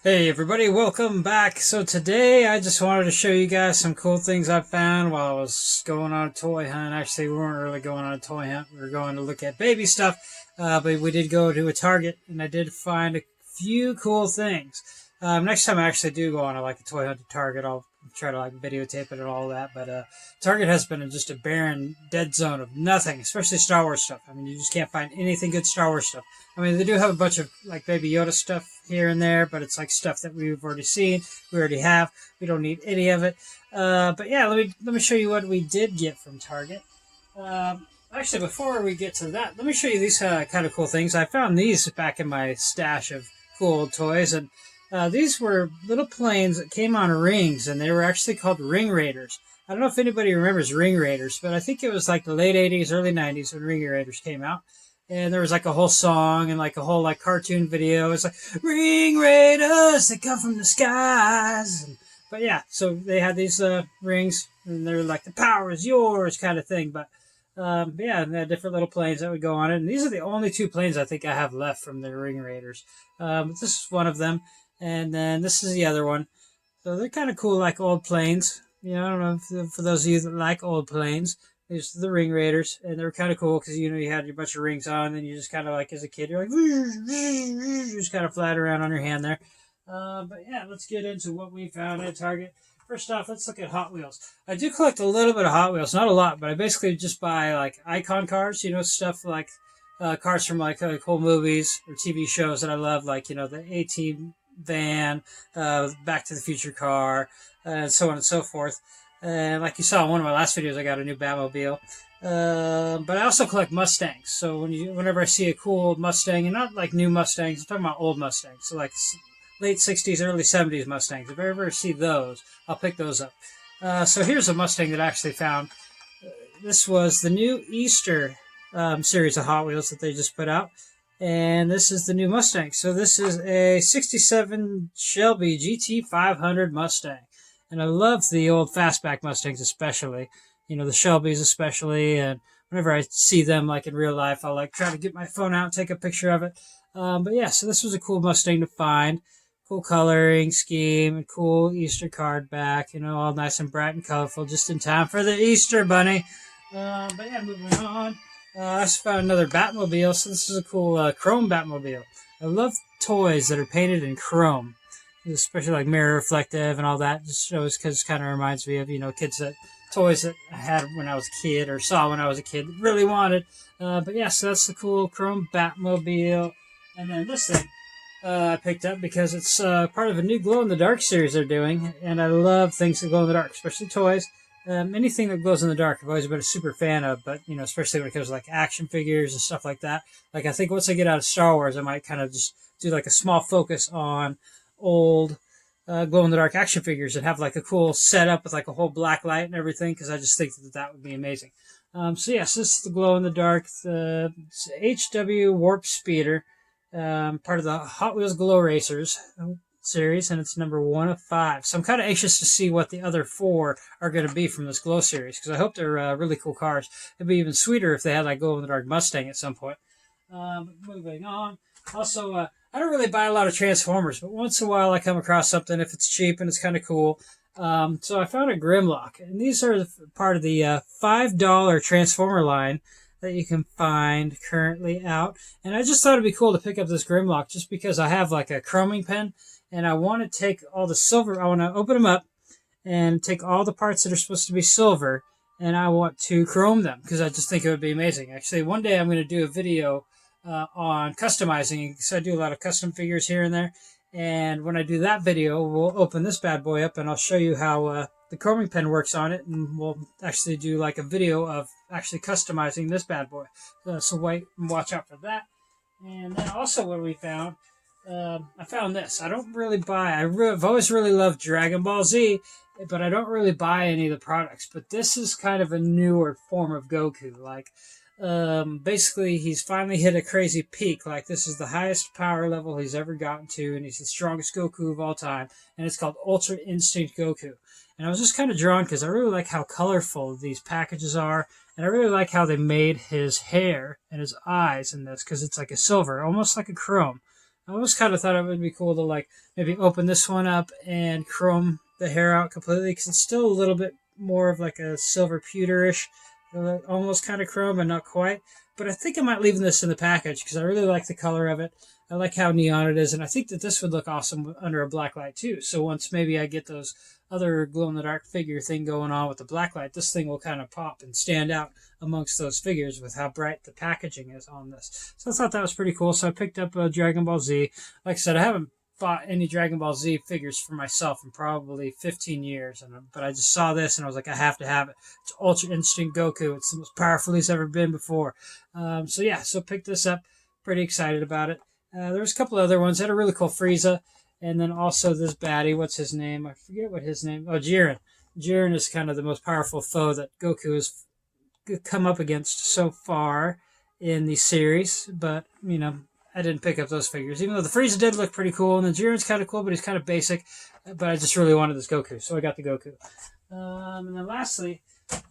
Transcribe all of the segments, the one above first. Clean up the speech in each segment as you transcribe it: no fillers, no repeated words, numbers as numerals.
Hey everybody, welcome back. So today I just wanted to show you guys some cool things I found while I was going on a toy hunt. Actually, we weren't really going on a toy hunt. We were going to look at baby stuff, but we did go to a Target, and I did find a few cool things. Next time I actually do go on a toy hunt to Target, I'll try to videotape it and all that. But Target has been just a barren, dead zone of nothing, especially Star Wars stuff. I mean, you just can't find anything good Star Wars stuff. I mean, they do have a bunch of Baby Yoda stuff here and there, but it's stuff that we've already seen, we already have. We don't need any of it. But yeah, let me show you what we did get from Target. Actually, before we get to that, let me show you these kind of cool things. I found these back in my stash of cool old toys, and these were little planes that came on rings, and they were actually called Ring Raiders. I don't know if anybody remembers Ring Raiders, but I think it was the late 80s, early 90s when Ring Raiders came out. And there was a whole song and a whole cartoon video. It's Ring Raiders, they come from the skies. But yeah, so they had these rings, and they're the power is yours kind of thing. But yeah, and they had different little planes that would go on it. And these are the only two planes I think I have left from the Ring Raiders. This is one of them, and then this is the other one. So they're kind of cool, old planes. I don't know if, for those of you that like old planes. These are the Ring Raiders, and they were kind of cool because you had your bunch of rings on, and you just kind of as a kid, you're you just kind of flat around on your hand there. But yeah, let's get into what we found at Target. First off, let's look at Hot Wheels. I do collect a little bit of Hot Wheels, not a lot, but I basically just buy icon cars, stuff cars from cool movies or TV shows that I love, the A-Team van, Back to the Future car, and so on and so forth. And like you saw in one of my last videos, I got a new Batmobile. But I also collect Mustangs. So whenever I see a cool Mustang, and not new Mustangs, I'm talking about old Mustangs. So late 60s, early 70s Mustangs. If I ever see those, I'll pick those up. So here's a Mustang that I actually found. This was the new Easter series of Hot Wheels that they just put out. And this is the new Mustang. So this is a 67 Shelby GT500 Mustang. And I love the old fastback Mustangs especially. The Shelbys especially. And whenever I see them in real life, I'll try to get my phone out and take a picture of it. But yeah, so this was a cool Mustang to find. Cool coloring scheme, and cool Easter card back, all nice and bright and colorful, just in time for the Easter Bunny. But yeah, moving on. I just found another Batmobile, so this is a cool chrome Batmobile. I love toys that are painted in chrome, especially mirror reflective and all that. Just shows because it kind of reminds me of toys that I had when I was a kid or saw when I was a kid that really wanted. But yeah, so that's the cool chrome Batmobile. And then this thing I picked up because it's part of a new glow in the dark series they're doing, and I love things that glow in the dark, especially toys. Anything that glows in the dark I've always been a super fan of, but especially when it comes to action figures and stuff like that. I think once I get out of Star Wars, I might kind of just do a small focus on old glow-in-the-dark action figures and have a cool setup with a whole black light and everything, because I just think that would be amazing. So yes, this is the glow-in-the-dark, the HW Warp Speeder, part of the Hot Wheels Glow Racers series, and it's number 1 of 5. So I'm kind of anxious to see what the other 4 are going to be from this Glow series, because I hope they're really cool cars. It'd be even sweeter if they had glow-in-the-dark Mustang at some point. Moving on. Also, I don't really buy a lot of Transformers, but once in a while I come across something if it's cheap and it's kind of cool. So I found a Grimlock, and these are part of the $5 Transformer line that you can find currently out. And I just thought it'd be cool to pick up this Grimlock just because I have a chroming pen, and I want to take all the silver, I want to open them up and take all the parts that are supposed to be silver, and I want to chrome them because I just think it would be amazing. Actually, one day I'm going to do a video on customizing, so I do a lot of custom figures here and there, and when I do that video, we'll open this bad boy up and I'll show you how the chroming pen works on it, and we'll actually do a video of actually customizing this bad boy. So wait and watch out for that. And then also what we found, I found this. I don't really buy, I've always really loved Dragon Ball Z, but I don't really buy any of the products. But this is kind of a newer form of Goku. Basically, he's finally hit a crazy peak. This is the highest power level he's ever gotten to, and he's the strongest Goku of all time. And it's called Ultra Instinct Goku. And I was just kind of drawn because I really like how colorful these packages are, and I really like how they made his hair and his eyes in this, because it's a silver, almost like a chrome. I always kind of thought it would be cool to like maybe open this one up and chrome the hair out completely, because it's still a little bit more of like a silver pewterish, almost kind of chrome, but not quite. But I think I might leave this in the package because I really like the color of it. I like how neon it is, and I think that this would look awesome under a black light too. So once maybe I get those other glow-in-the-dark figure thing going on with the black light, this thing will kind of pop and stand out amongst those figures with how bright the packaging is on this. So I thought that was pretty cool. So I picked up a Dragon Ball Z. Like I said, I haven't bought any Dragon Ball Z figures for myself in probably 15 years, but I just saw this and I was like, I have to have it. It's Ultra Instinct Goku. It's the most powerful he's ever been before. So picked this up. Pretty excited about it. There's a couple other ones. I had a really cool Frieza, and then also this baddie. What's his name? I forget what his name. Oh, Jiren. Jiren is kind of the most powerful foe that Goku has come up against so far in the series. But I didn't pick up those figures, even though the Frieza did look pretty cool, and the Jiren's kind of cool, but he's kind of basic. But I just really wanted this Goku, so I got the Goku. And then lastly,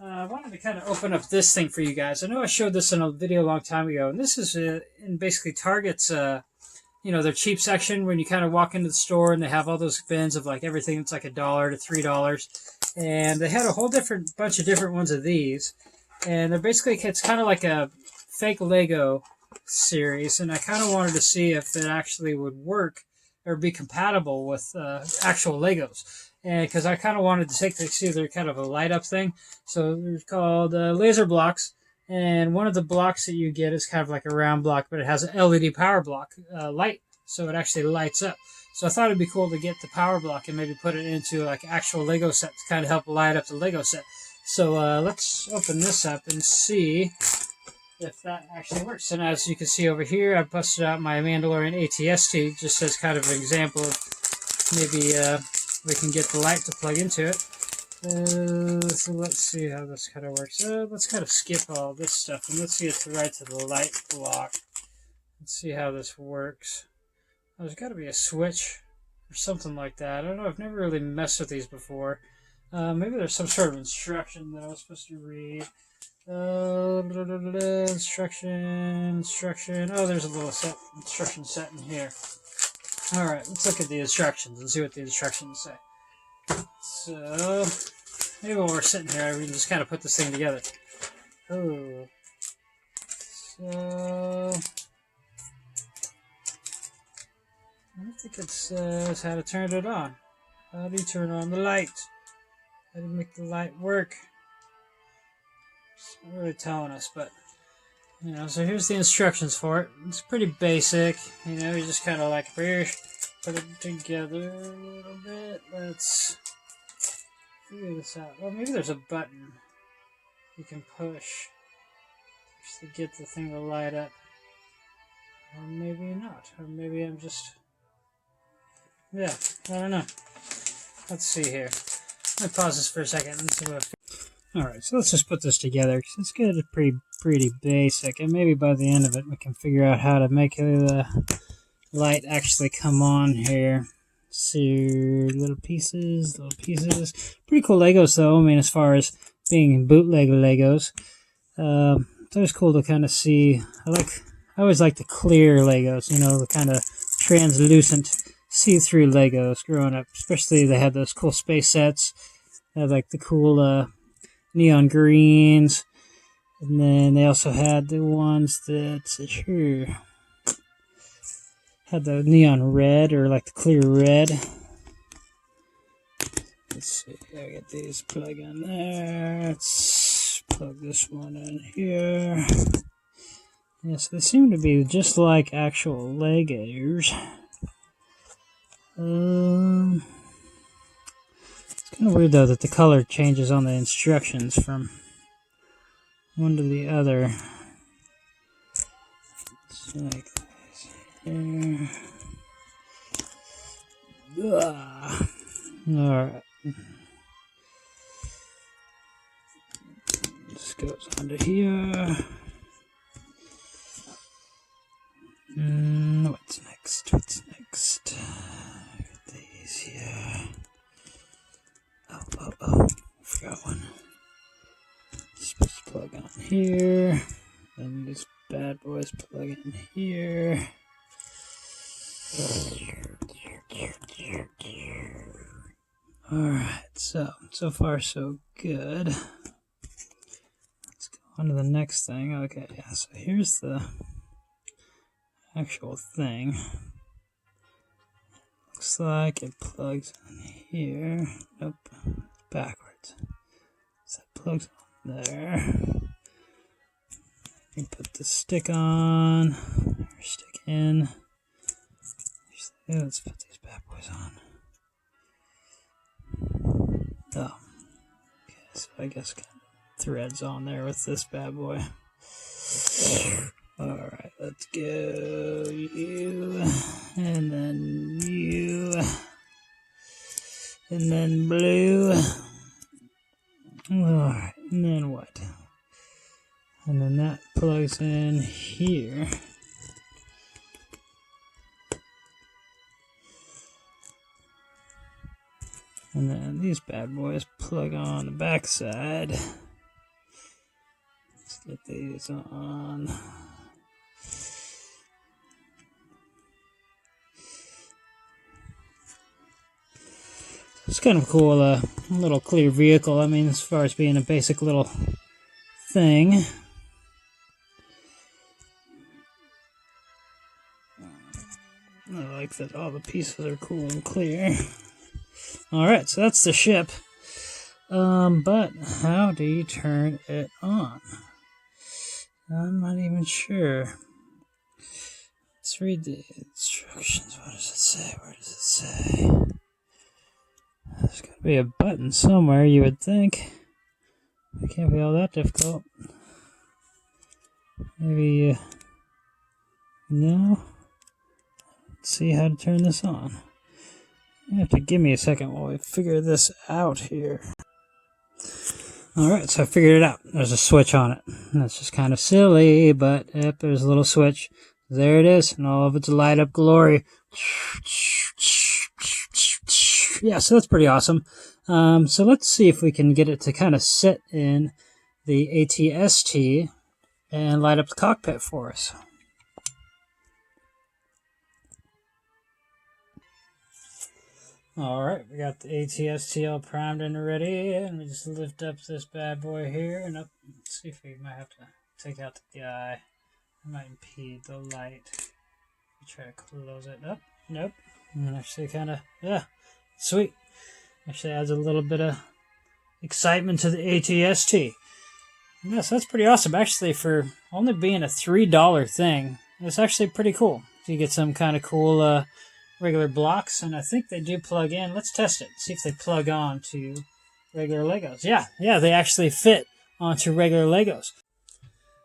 I wanted to kind of open up this thing for you guys. I know I showed this in a video a long time ago, and this is in basically Target's, their cheap section when you kind of walk into the store and they have all those bins of like everything that's like $1 to $3, and they had a whole bunch of different ones of these, and they're basically, it's kind of like a fake Lego series, and I kind of wanted to see if it actually would work or be compatible with actual Legos. And because I kind of wanted to see they're kind of a light up thing. So they're called laser blocks. And one of the blocks that you get is kind of like a round block, but it has an LED power block light. So it actually lights up. So I thought it'd be cool to get the power block and maybe put it into like actual Lego set to kind of help light up the Lego set. So let's open this up and see if that actually works. And as you can see over here, I busted out my Mandalorian ATST just as kind of an example of maybe we can get the light to plug into it. So let's see how this kind of works. Let's kind of skip all this stuff and let's get right to the light block. Let's see how this works. There's got to be a switch or something like that. I don't know. I've never really messed with these before. Maybe there's some sort of instruction that I was supposed to read. Instruction. Oh, there's a little instruction set in here. Alright, let's look at the instructions and see what the instructions say. So, maybe while we're sitting here, we can just kind of put this thing together. Oh. So, I don't think it says how to turn it on. How do you turn on the light? How do you make the light work? It's not really telling us, but so here's the instructions for it. It's pretty basic. You just kind of like put it together a little bit. Let's figure this out. Well, maybe there's a button you can push just to get the thing to light up. Or maybe not. Or maybe I'm just... Yeah, I don't know. Let's see here. Let me pause this for a second and see what Alright, so let's just put this together, because it's good, pretty basic, and maybe by the end of it we can figure out how to make the light actually come on here. See, little pieces. Pretty cool Legos though, I mean, as far as being bootleg Legos. It's always cool to kind of see, I always like the clear Legos, the kind of translucent, see-through Legos growing up, especially they had those cool space sets, they had like the cool, neon greens, and then they also had the ones that had the neon red or like the clear red. Let's see, I got these plug in there. Let's plug this one in here. Yes, they seem to be just like actual Legos. It's kind of weird though that the color changes on the instructions from one to the other. It's like this here. Alright. This goes onto here. What's next? Got these here. Oh, forgot one. It's supposed to plug on here. Then these bad boys plug in here. Alright, so far so good. Let's go on to the next thing. Okay, yeah, so here's the actual thing. Looks like it plugs in here. Nope, backwards. So it plugs on there. You put the stick on, or stick in. Let's put these bad boys on. Oh, okay, so I guess kind of threads on there with this bad boy. Alright, let's go. You, and then you, and then blue. Alright, and then what? And then that plugs in here. And then these bad boys plug on the back side. Let's get these on. It's kind of a cool little clear vehicle. I mean, as far as being a basic little thing. I like that all the pieces are cool and clear. Alright, so that's the ship. But how do you turn it on? I'm not even sure. Let's read the instructions. What does it say? Where does it say? There's got to be a button somewhere, you would think. It can't be all that difficult. Maybe, no? Let's see how to turn this on. You have to give me a second while we figure this out here. Alright, so I figured it out. There's a switch on it. That's just kind of silly, but yep, there's a little switch. There it is, and all of its light up glory. Yeah, so that's pretty awesome. So let's see if we can get it to kind of sit in the ATST and light up the cockpit for us. Alright, we got the ATST all primed and ready, and we just lift up this bad boy here, and up. Let's see if we might have to take out the guy. I might impede the light. Try to close it up. Nope. And actually kind of, yeah, sweet. Actually adds a little bit of excitement to the ATST. Yes, that's pretty awesome. Actually, for only being a $3 thing, it's actually pretty cool. You get some kind of cool regular blocks, and I think they do plug in. Let's test it. See if they plug on to regular Legos. Yeah, they actually fit onto regular Legos.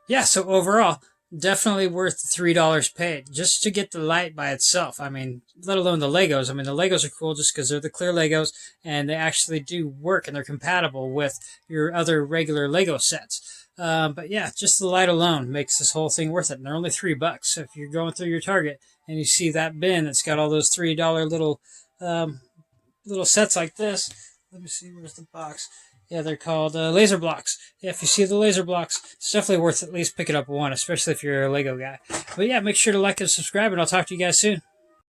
Yeah, so overall, definitely worth the $3 paid just to get the light by itself. I mean, let alone the Legos. I mean, the Legos are cool just because they're the clear Legos, and they actually do work, and they're compatible with your other regular Lego sets. But yeah, just the light alone makes this whole thing worth it. And they're only $3. So if you're going through your Target and you see that bin that's got all those $3 little sets like this, let me see, where's the box? Yeah, they're called laser blocks. Yeah, if you see the laser blocks, it's definitely worth at least picking up one, especially if you're a Lego guy. But yeah, make sure to like and subscribe, and I'll talk to you guys soon.